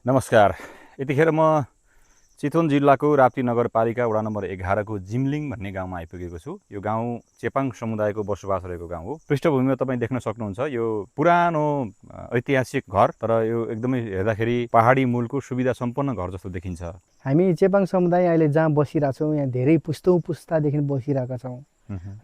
नमस्कार। यतिखेर म चितवन जिल्लाको राप्ती नगरपालिका वडा नम्बर 11 को जिम्लिङ भन्ने गाउँमा आइपुगेको छु। यो गाउँ चेपाङ समुदायको बसोबास रहेको गाउँ हो। पृष्ठभूमिमा तपाईँ देख्न सक्नुहुन्छ यो पुरानो ऐतिहासिक घर, तर यो एकदमै हेर्दाखेरि पहाडी मूलको सुविधा सम्पन्न घर जस्तो देखिन्छ। हामी चेपाङ समुदाय अहिले जहाँ बसिरहेको छौँ यहाँ धेरै पुस्तादेखि बसिरहेका छौँ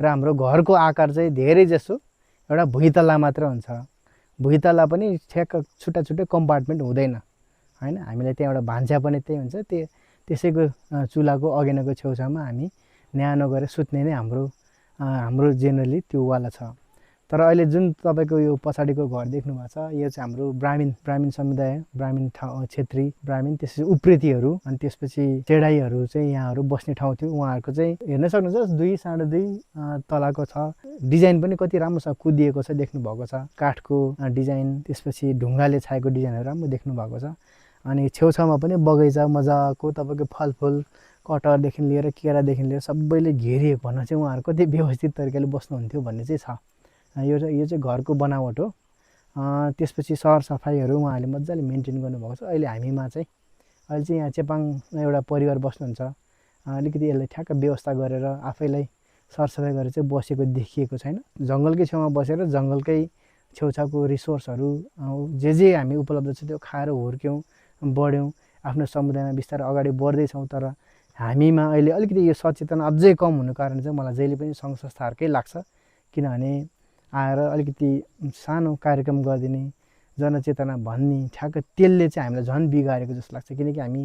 र हाम्रो घरको आकार चाहिँ धेरै जसो एउटा भुइँतल्ला मात्र हुन्छ। भुइँतल्ला पनि ठ्याक्क छुट्टा छुट्टै कम्पार्टमेन्ट हुँदैन हैन। हामीलाई त्यहाँ एउटा भान्सा पनि त्यही हुन्छ। त्यसैको चुलाको अगेनाको छेउछाउमा हामी न्यानो गरेर सुत्ने नै हाम्रो जेनरली त्यो वाला छ। तर अहिले जुन तपाईँको यो पछाडिको घर देख्नुभएको छ यो चाहिँ हाम्रो ब्राह्मीण समुदाय, ब्राह्मीण क्षेत्री ब्राह्मीण, त्यसपछि उप्रेतीहरू अनि त्यसपछि चेडाईहरू चाहिँ यहाँहरू बस्ने ठाउँ थियो। उहाँहरूको चाहिँ हेर्न सक्नुहुन्छ 2 साढे 2 तलाको छ। डिजाइन पनि कति राम्रोसँग कुदिएको छ, देख्नु भएको छ। काठको डिजाइन, त्यसपछि ढुङ्गाले छाएको डिजाइनहरू राम्रो देख्नु भएको छ। अनि छेउछाउमा पनि बगैँचा मजाको तपाईँको फलफुल कटहरदेखि लिएर केरादेखि लिएर सबैले घेरिएको भन्न चाहिँ उहाँहरू कति व्यवस्थित तरिकाले बस्नुहुन्थ्यो भन्ने चाहिँ छ। यो चाहिँ घरको बनावट हो। त्यसपछि सरसफाइहरू उहाँहरूले मजाले मेन्टेन गर्नुभएको छ। अहिले चाहिँ यहाँ चेपाङ एउटा परिवार बस्नुहुन्छ। अलिकति यसलाई ठ्याक्क व्यवस्था गरेर आफैलाई सरसफाइ गरेर चाहिँ बसेको देखिएको छैन। जङ्गलकै छेउमा बसेर जङ्गलकै छेउछाउको रिसोर्सहरू जे हामी उपलब्ध छ त्यो खाएर हुर्क्यौँ, बढ्यौँ, आफ्नो समुदायमा बिस्तारै अगाडि बढ्दैछौँ। तर हामीमा अहिले अलिकति यो सचेतना अझै कम हुनु कारण चाहिँ मलाई जहिले पनि सङ्घ संस्थाहरूकै लाग्छ। किनभने आएर अलिकति सानो कार्यक्रम गरिदिने, जनचेतना भन्ने, ठ्याक्क त्यसले चाहिँ हामीलाई झन् बिगारेको जस्तो लाग्छ। किनकि हामी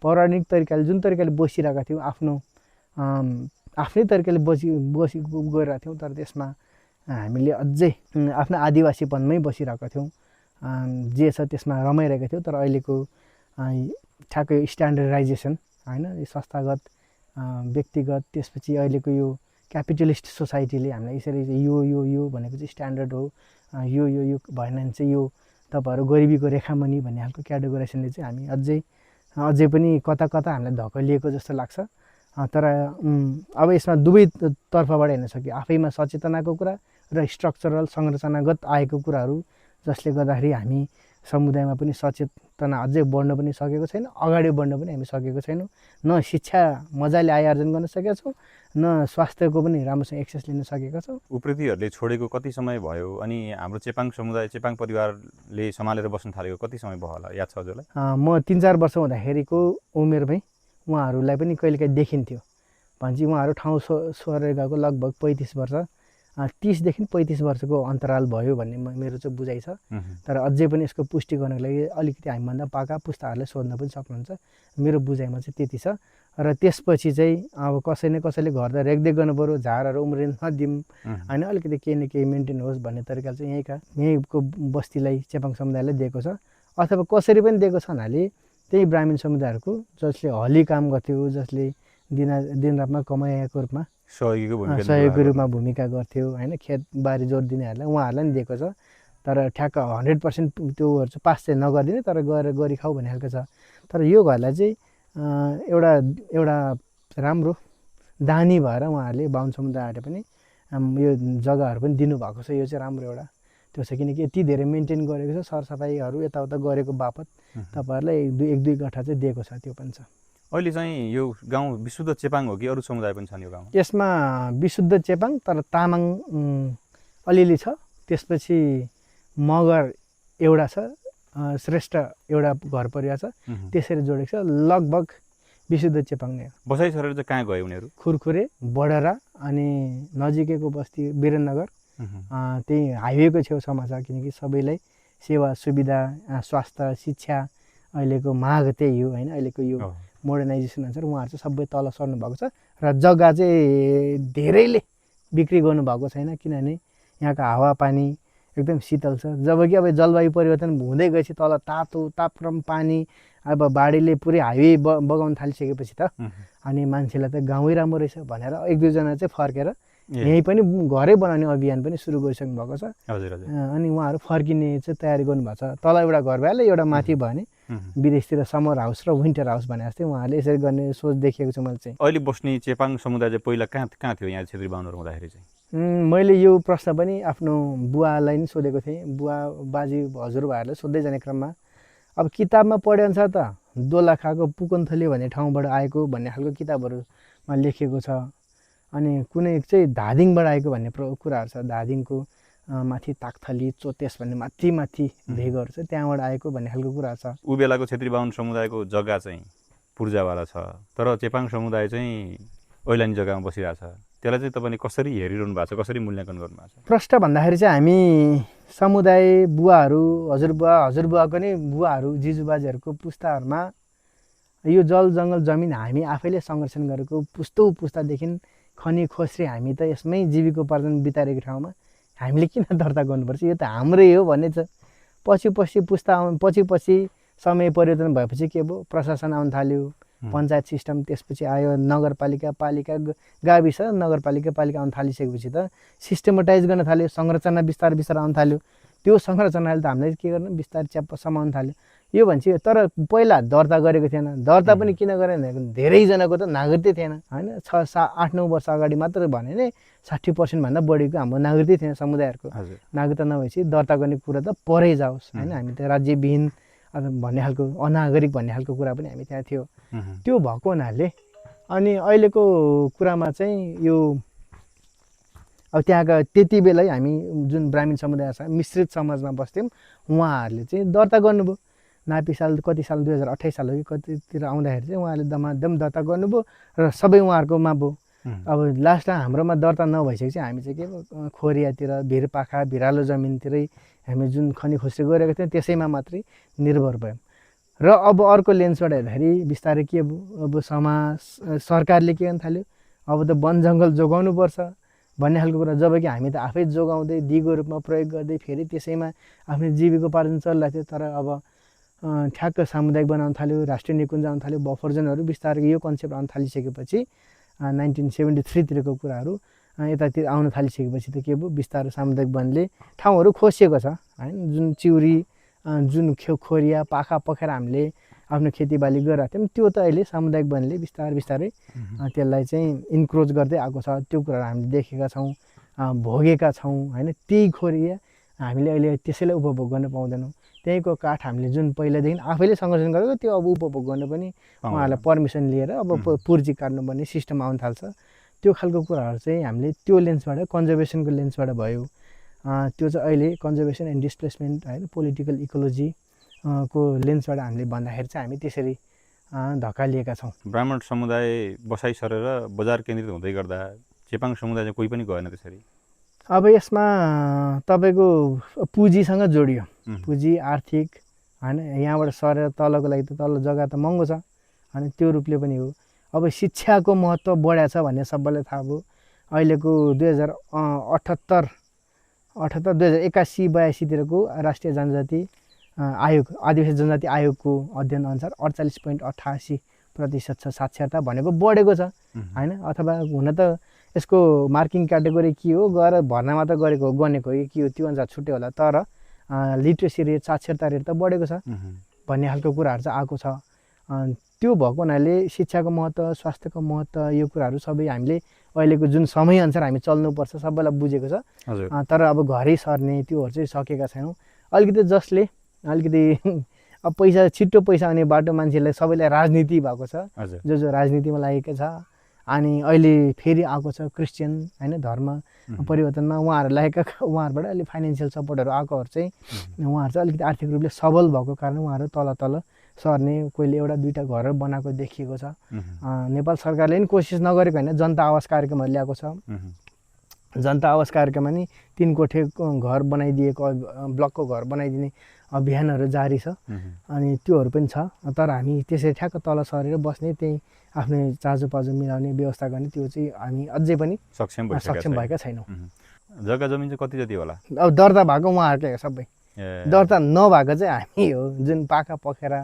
पौराणिक तरिकाले जुन तरिकाले बसिरहेका थियौँ, आफ्नै तरिकाले बसी गइरहेका थियौँ, तर त्यसमा हामीले अझै आफ्नो आदिवासीपनमै बसिरहेका थियौँ। जे छ त्यसमा रमाइरहेका थियौँ। तर अहिलेको ठ्याक्कै स्ट्यान्डर्डाइजेसन होइन, संस्थागत व्यक्तिगत, त्यसपछि अहिलेको यो क्यापिटलिस्ट सोसाइटीले हामीलाई यसरी यो भनेको चाहिँ स्ट्यान्डर्ड हो, यो भएन भने चाहिँ यो तपाईँहरू गरिबीको रेखामुनि भन्ने खालको क्याटेगोराइजेसनले चाहिँ हामी अझै पनि कता हामीलाई धकेलिएको जस्तो लाग्छ। तर अब यसमा दुवै तर्फबाट हेर्न सक्यो, आफैमा सचेतनाको कुरा र स्ट्रक्चरल संरचनागत आएको कुराहरू, जसले गर्दाखेरि हामी समुदायमा पनि सचेतना अझै बढ्न पनि सकेको छैन, अगाडि बढ्न पनि हामी सकेको छैनौँ। न शिक्षा मजाले आयोजन गर्न सकेका छौँ, न स्वास्थ्यको पनि राम्रोसँग एक्सेस लिन सकेका छौँ। उप्रेतीहरूले छोडेको कति समय भयो अनि हाम्रो चेपाङ समुदाय, चेपाङ परिवारले सम्हालेर बस्न थालेको कति समय भयो होला, याद छ हजुरलाई? म 3-4 वर्ष हुँदाखेरिको उमेरमै उहाँहरूलाई पनि कहिलेकाहीँ देखिन्थ्यो। भनेपछि उहाँहरू ठाउँ छोडेर गएको लगभग 35 वर्ष, 30देखि 35 वर्षको अन्तराल भयो भन्ने मेरो चाहिँ बुझाइ छ। तर अझै पनि यसको पुष्टि गर्नको लागि अलिकति हामीभन्दा पाका पुस्ताहरूलाई सोध्न पनि सक्नुहुन्छ। मेरो बुझाइमा चाहिँ त्यति छ। र त्यसपछि चाहिँ अब कसैले घर त रेखदेख गर्नु पऱ्यो, झारहरू उम्रिन नदिउँ होइन, अलिकति केही न केही मेन्टेन होस् भन्ने तरिकाले चाहिँ यहीँको बस्तीलाई, चेपाङ समुदायलाई दिएको छ। अथवा कसरी पनि दिएको छ भन्नाले त्यही ब्राह्मीण समुदायहरूको जसले हली काम गर्थ्यो, जसले दिनरातमा कमाइएको रूपमा सहयोगीको रूपमा भूमिका गर्थ्यो होइन, खेतबारी जोड दिनेहरूलाई उहाँहरूलाई नि दिएको छ। तर ठ्याक्क 100% त्योहरू चाहिँ पास चाहिँ नगरिदिने, तर गएर गरिखाऊ भन्ने खालको छ। तर यो घरलाई चाहिँ एउटा राम्रो दानी भएर उहाँहरूले बाहुन समुदायहरूले पनि यो जग्गाहरू पनि दिनुभएको छ। यो चाहिँ राम्रो एउटा त्यो छ, किनकि यति धेरै मेन्टेन गरेको छ, सरसफाइहरू यताउता गरेको बापत तपाईँहरूलाई 1-2 गठा चाहिँ दिएको छ, त्यो पनि छ। अहिले चाहिँ यो गाउँ विशुद्ध चेपाङ हो कि अरू समुदाय पनि छन् यो गाउँमा? यसमा विशुद्ध चेपाङ, तर तामाङ अलिअलि छ। त्यसपछि मगर एउटा छ, श्रेष्ठ एउटा घर परिवार छ, त्यसरी जोडेको छ। लगभग विशुद्ध चेपाङ नै हो। बसाइ छोडेर चाहिँ कहाँ गए उनीहरू? खुरखुरे, बडरा अनि नजिकैको बस्ती वीरेन्द्रनगर, त्यही हाइवेको छेउछाउमा छ। किनकि सबैलाई सेवा सुविधा, स्वास्थ्य, शिक्षा अहिलेको माग त्यही हो होइन। अहिलेको यो मोडर्नाइजेसन अनुसार उहाँहरू चाहिँ सबै तल सर्नु भएको छ। र जग्गा चाहिँ धेरैले बिक्री गर्नुभएको छैन, किनभने यहाँको हावापानी एकदम शीतल छ। जब कि अब जलवायु परिवर्तन हुँदै गएपछि तल तापक्रम पानी अब बाढीले पुरै हाइवे बगाउन थालिसकेपछि त अनि मान्छेलाई त गाउँै राम्रो रहेछ भनेर 1-2 जना चाहिँ फर्केर यहीँ पनि घरै बनाउने अभियान पनि सुरु गरिसक्नु भएको छ। अनि उहाँहरू फर्किने चाहिँ तयारी गर्नुभएको छ। तल एउटा घर भइहाल्यो, एउटा माथि भयो भने विदेशतिर समर हाउस र विन्टर हाउस भने जस्तै उहाँहरूले यसरी गर्ने सोच देखेको छु मैले चाहिँ। अहिले बस्ने चेपाङ समुदाय चाहिँ पहिला कहाँ थियो यहाँ क्षेत्री बाहुनहरू हुँदाखेरि चाहिँ? मैले यो प्रश्न पनि आफ्नो बुवालाई नै सोधेको थिएँ। बुवा बाजे हजुरबाहरूलाई सोध्दै जाने क्रममा अब किताबमा पढेअनुसार त दोलखाको पुकन्थली भन्ने ठाउँबाट आएको भन्ने खालको किताबहरूमा लेखिएको छ। अनि कुनै चाहिँ धादिङबाट आएको भन्ने कुराहरू छ। धादिङको माथि ताकथली चोतेस भन्ने माथि माथि भेगहरू छ, त्यहाँबाट आएको भन्ने खालको कुराहरू छ। ऊ बेलाको छेत्री बाहुन समुदायको जग्गा चाहिँ पूर्जावाला छ, तर चेपाङ समुदाय चाहिँ ओइलानी जग्गामा बसिरहेछ। त्यसलाई चाहिँ तपाईँले कसरी हेरिरहनु भएको छ, कसरी मूल्याङ्कन गर्नुभएको छ? प्रश्न भन्दाखेरि चाहिँ हामी समुदाय बुवाहरू, हजुरबुवाको नै बुवाहरू, जिजुबाजेहरूको पुस्ताहरूमा यो जल जङ्गल जमिन हामी आफैले संरक्षण गरेको पुस्तौँ पुस्तादेखि खनी खोस्री हामी त यसमै जीविकोपार्जन बिताएको ठाउँमा हामीले किन दर्ता गर्नुपर्छ? यो त हाम्रै हो भन्ने छ। पछि समय परिवर्तन भएपछि के भयो, प्रशासन आउन थाल्यो, पञ्चायत सिस्टम, त्यसपछि आयो नगरपालिका, पालिका, गाविस, नगरपालिका, पालिका आउन थालिसकेपछि त सिस्टमेटाइज गर्न थाल्यो, संरचना बिस्तारै आउन थाल्यो। त्यो संरचनाले त हामीले के गर्नु, बिस्तारै च्याप्प समाउन थाल्यो। यो भन्छ, तर पहिला दर्ता गरेको थिएन। दर्ता पनि किन गरेन, धेरैजनाको त नागरिकतै थिएन होइन। 6-8-9 वर्ष अगाडि मात्र भने नै 60% भन्दा बढीको हाम्रो नागरिकतै थिएन। समुदायहरूको नागरिकता नभएपछि दर्ता गर्ने कुरा त परै जाओस् होइन। हामी त राज्यविहीन भन्ने खालको, अनागरिक भन्ने खालको कुरा पनि हामी त्यहाँ थियो। त्यो भएको हुनाले अनि अहिलेको कुरामा चाहिँ यो अब त्यहाँका त्यति बेलै हामी जुन ब्राह्मण समुदाय छ, मिश्रित समाजमा बस्थ्यौँ, उहाँहरूले चाहिँ दर्ता गर्नुभयो। नापी साल कति साल 2028 साल हो कि कतितिर आउँदाखेरि चाहिँ उहाँहरूले दमादम दर्ता गर्नुभयो र सबै उहाँहरूकोमा भयो। अब लास्टमा हाम्रोमा दर्ता नभइसकेपछि हामी चाहिँ के भयो, खोरियातिर, भिरपाखा, भिरालो जमिनतिरै हामी जुन खनी खोस्री गरेको थियौँ त्यसैमा मात्रै निर्भर भयौँ। र अब अर्को लेन्सबाट हेर्दाखेरि बिस्तारै के भयो, अब सरकारले के गर्न थाल्यो, अब त वन जङ्गल जोगाउनुपर्छ भन्ने खालको कुरा। जब कि हामी त आफै जोगाउँदै दिगो रूपमा प्रयोग गर्दै फेरि त्यसैमा आफ्नो जीविकोपार्जन चलिरहेको थियो। तर अब ठ्याक्क सामुदायिक बनाउन थाल्यो, राष्ट्रिय निकुञ्ज आउन थाल्यो, बफर जोनहरू बिस्तारै यो कन्सेप्ट आउन थालिसकेपछि 1973तिरको कुराहरू यतातिर आउन थालिसकेपछि त के भयो, बिस्तारै सामुदायिक वनले ठाउँहरू खोसिएको छ होइन। जुन चिउरी, जुन खोरिया, पाखा पखेर हामीले आफ्नो खेतीबाली गरिरहेको थियौँ, त्यो त अहिले सामुदायिक वनले बिस्तारै त्यसलाई चाहिँ इन्क्रोच गर्दै आएको छ। त्यो कुराहरू हामीले देखेका छौँ, भोगेका छौँ होइन। त्यही खोरिया हामीले अहिले त्यसैलाई उपभोग गर्न पाउँदैनौँ। त्यहीँको काठ हामीले जुन पहिलादेखि आफैले संरक्षण गरेको त्यो अब उपभोग गर्न पनि उहाँहरूलाई पर्मिसन लिएर अब पुर्जी काट्नुपर्ने सिस्टम आउन थाल्छ। त्यो खालको कुराहरू चाहिँ हामीले त्यो लेन्सबाट, कन्जर्भेसनको लेन्सबाट भयो। त्यो चाहिँ अहिले कन्जर्भेसन एन्ड डिस्प्लेसमेन्ट होइन, पोलिटिकल इकोलोजी को लेन्सबाट हामीले भन्दाखेरि चाहिँ हामी त्यसरी धक्कालिएका छौँ। ब्राह्मण समुदाय बसाइ सरेर बजार केन्द्रित हुँदै गर्दा चेपाङ समुदाय चाहिँ कोही पनि गएन त्यसरी। अब यसमा तपाईँको पुँजीसँग जोडियो, पुँजी आर्थिक होइन। यहाँबाट सरेर तलको लागि त तल जग्गा त महँगो छ होइन, त्यो रूपले पनि हो। अब शिक्षाको महत्त्व बढाएको छ भन्ने सबैलाई थाहा भयो। अहिलेको 2081-82तिरको राष्ट्रिय जनजाति आयोग, आदिवासी जनजाति आयोगको अध्ययन अनुसार 48.88% छ साक्षरता भनेको, बढेको छ होइन। अथवा हुन त यसको मार्किङ क्याटेगोरी के हो, गएर भर्ना मात्र गरेको गनेको हो कि के हो, त्यो अनुसार छुट्यो होला। तर लिट्रेसी रेट, साक्षरता रेट त बढेको छ भन्ने खालको कुराहरू चाहिँ आएको छ। त्यो भएको हुनाले शिक्षाको महत्त्व, स्वास्थ्यको महत्त्व, यो कुराहरू सबै हामीले अहिलेको जुन समयअनुसार हामी चल्नुपर्छ सबैलाई बुझेको छ। तर अब घरै सर्ने त्योहरू चाहिँ सकेका छैनौँ। अलिकति जसले अलिकति अब पैसा, छिट्टो पैसा आउने बाटो मान्छेलाई सबैलाई राजनीति भएको छ, जो राजनीतिमा लागेको छ। अनि अहिले फेरि आएको छ क्रिस्चियन होइन, धर्म परिवर्तनमा उहाँहरूबाट अलिक फाइनेन्सियल सपोर्टहरू आएकोहरू चाहिँ उहाँहरू चाहिँ अलिकति आर्थिक रूपले सबल भएको कारण उहाँहरू तल सर्ने, कोहीले एउटा दुईवटा घरहरू बनाएको देखिएको छ। नेपाल सरकारले पनि कोसिस नगरेको होइन, जनता आवास कार्यक्रमहरू ल्याएको छ। जनता आवास कार्यक्रममा नि 3 कोठे घर बनाइदिएको, ब्लकको घर बनाइदिने अभियानहरू जारी छ। अनि त्योहरू पनि छ। तर हामी त्यसरी ठ्याक्क तल सरेर बस्ने, त्यही आफ्नो चाँजोपाँजो मिलाउने व्यवस्था गर्ने, त्यो चाहिँ हामी अझै पनि सक्षम भएका छैनौँ। जग्गा जमिन चाहिँ कति जति होला? अब दर्ता भएको उहाँहरूकै सबै, दर्ता नभएको चाहिँ हामी हो। जुन पाखा पखेरा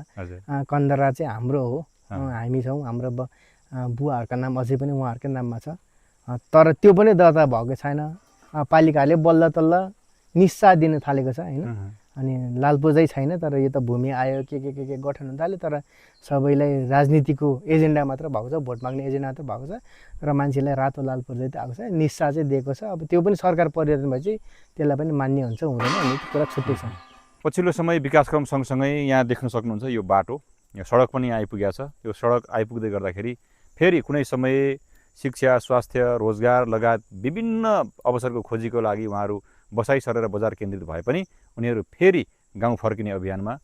कन्दरा चाहिँ हाम्रो हो, हामी छौँ। हाम्रो बुवाहरूको नाम अझै पनि उहाँहरूकै नाममा छ। तर त्यो पनि दर्ता भएको छैन। पालिकाले बल्ल तल्ल निस्सा दिन थालेको छ होइन। अनि लालपुर्जै छैन, तर यो त भूमि आयो के गठन हुन थाल्यो। तर सबैलाई राजनीतिको एजेन्डा मात्र भएको छ, भोट माग्ने एजेन्डा मात्र भएको छ। तर मान्छेलाई रातो लालपुर्जै त आएको छ, निस्सा चाहिँ दिएको छ। अब त्यो पनि सरकार परिवर्तन भएपछि त्यसलाई पनि मान्य हुन्छ हुँदैन, अनि कुरा छुट्टै छ। पछिल्लो समय विकासक्रम सँगसँगै यहाँ देख्न सक्नुहुन्छ यो बाटो, यो सडक पनि आइपुगेको छ। यो सडक आइपुग्दै गर्दाखेरि फेरि कुनै समय शिक्षा, स्वास्थ्य, रोजगार लगायत विभिन्न अवसरको खोजीको लागि उहाँहरू बसाइ सरेर बजार केन्द्रित भए पनि उनीहरू फेरि गाउँ फर्किने अभियानमा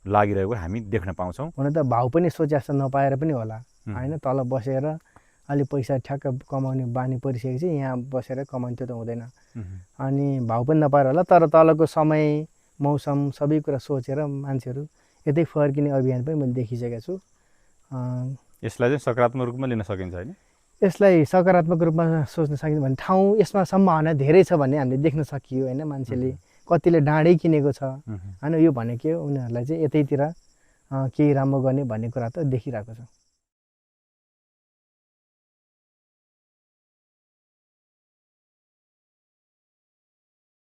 लागिरहेको हामी देख्न पाउँछौँ। हुन त भाउ पनि सोचे जस्तो नपाएर पनि होला होइन, तल बसेर अलि पैसा ठ्याक्क कमाउने बानी परिसकेपछि यहाँ बसेर कमाउने त्यो त हुँदैन। अनि भाउ पनि नपाएर होला, तर तलको समय मौसम सबै कुरा सोचेर मान्छेहरू यतै फर्किने अभियान पनि मैले देखिसकेको छु। यसलाई चाहिँ सकारात्मक रूपमा लिन सकिन्छ होइन? यसलाई सकारात्मक रूपमा सोच्न सकिन्छ भने ठाउँ यसमा सम्भावना धेरै छ भन्ने हामीले देख्न सकियो होइन। मान्छेले कतिले डाँडै किनेको छ होइन, यो भनेको उनीहरूलाई चाहिँ यतैतिर केही राम्रो गर्ने भन्ने कुरा त देखिरहेको छ।